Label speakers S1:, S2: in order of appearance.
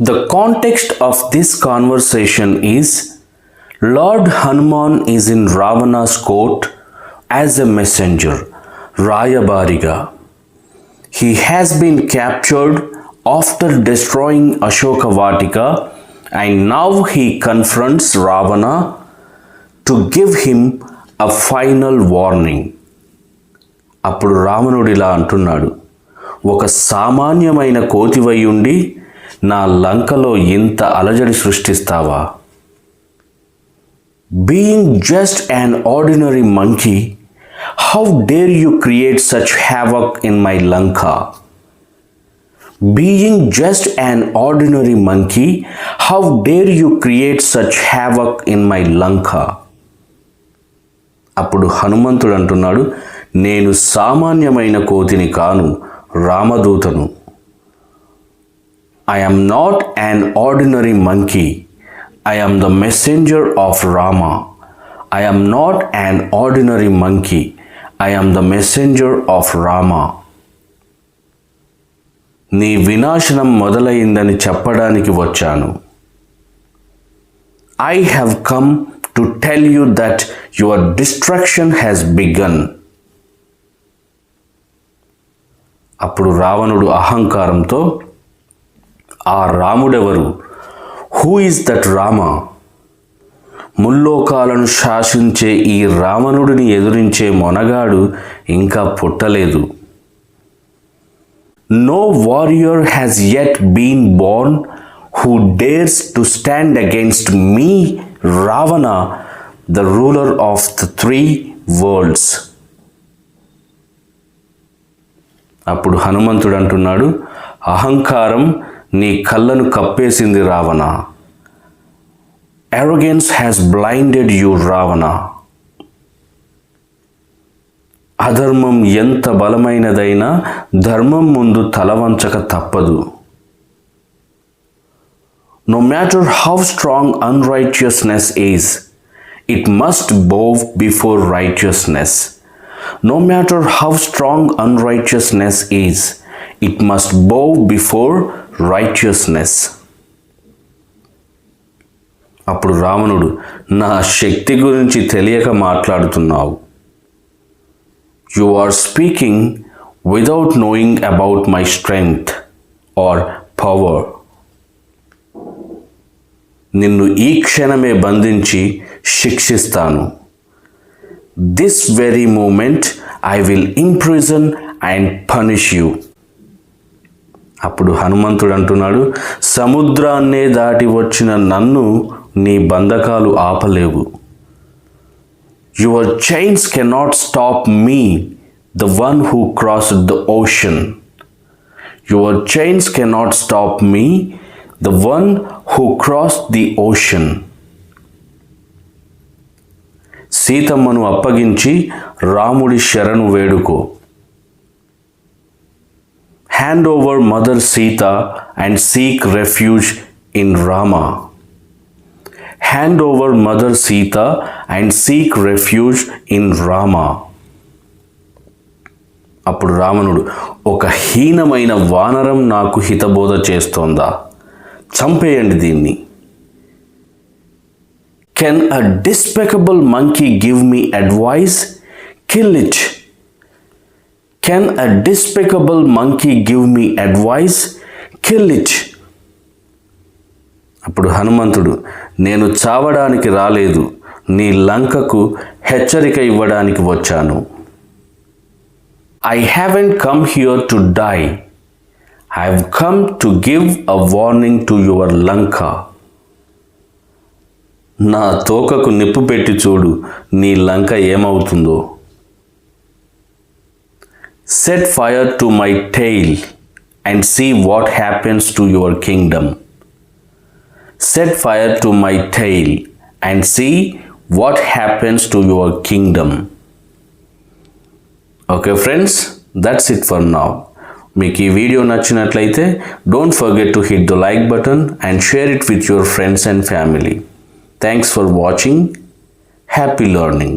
S1: The context of this conversation is Lord Hanuman is in Ravana's court as a messenger, Rayabariga. He has been captured after destroying Ashokavatika, and now he confronts Ravana to give him a final warning. అప్పుడు రావణుడు ఇలా అంటున్నాడు, ఒక సామాన్యమైన కోతివై ఉండి నా లంకలో ఇంత అలజడి సృష్టిస్తావా? Being just an ordinary monkey, how dare you create such havoc in my Lanka? Being just an ordinary monkey, how dare you create such havoc in my Lanka? అప్పుడు హనుమంతుడు అంటున్నాడు, నేను సామాన్యమైన కోతిని కాను, రామదూతను. I am not an ordinary monkey. I am the messenger of Rama. I am not an ordinary monkey. I am the messenger of Rama. నీ వినాశనం మొదలైందని చెప్పడానికి వచ్చాను. I have come to tell you that your destruction has begun. అప్పుడు రావణుడు అహంకారంతో, ఆ రాముడెవరు? Who is that Rama? ముల్లోకాలను శాసించే ఈ రావణుడిని ఎదురించే మొనగాడు ఇంకా పుట్టలేదు. No warrior has yet been born who dares to stand against me, Ravana, the ruler of the three worlds. అప్పుడు హనుమంతుడు అంటున్నాడు, అహంకారం నీ కళ్ళను కప్పేసింది Ravana. Arrogance has blinded you, Ravana. అధర్మం ఎంత బలమైనదైనా ధర్మం ముందు తలవంచక తప్పదు. No matter how strong unrighteousness is, it must bow before righteousness. No matter how strong unrighteousness is, it must bow before righteousness. అప్పుడు రావణుడు, నా శక్తి గురించి తెలియక మాట్లాడుతున్నావు. You are speaking without knowing about my strength or power. నిన్ను ఈ క్షణమే బంధించి శిక్షిస్తాను. This very moment I will imprison and punish you. అప్పుడు హనుమంతుడు అంటున్నాడు, సముద్రాన్నే దాటి వచ్చిన నన్ను నీ బంధకాలు ఆపలేవు. Your chains cannot stop me, the one who crossed the ocean. Your chains cannot stop me, the one who crossed the ocean. సీతమ్మను అప్పగించి రాముడి శరణు వేడుకో. Hand over Mother Sita and seek refuge in Rama. Hand over Mother Sita and seek refuge in Rama. అప్పుడు రావణుడు, ఒక హీనమైన వానరం నాకు హితబోధ చేస్తోందా? చంపేయండి దీన్ని. Can a despicable monkey give me advice? Kill it. Can a despicable monkey give me advice? Kill it. అప్పుడు హనుమంతుడు, నేను చావడానికి రాలేదు, నీ లంకకు హెచ్చరిక ఇవ్వడానికి వచ్చాను. I haven't come here to die. I have come to give a warning to your Lanka. నా తోకకు నిప్పు పెట్టి చూడు, నీ లంక ఏమవుతుందో. Set fire to my tail and see what happens to your kingdom. Set fire to my tail and see what happens to your kingdom. Okay friends, that's it for now. మీకు ఈ video నచ్చినట్లయితే don't forget to hit the like button and share it with your friends and family. Thanks for watching. Happy learning.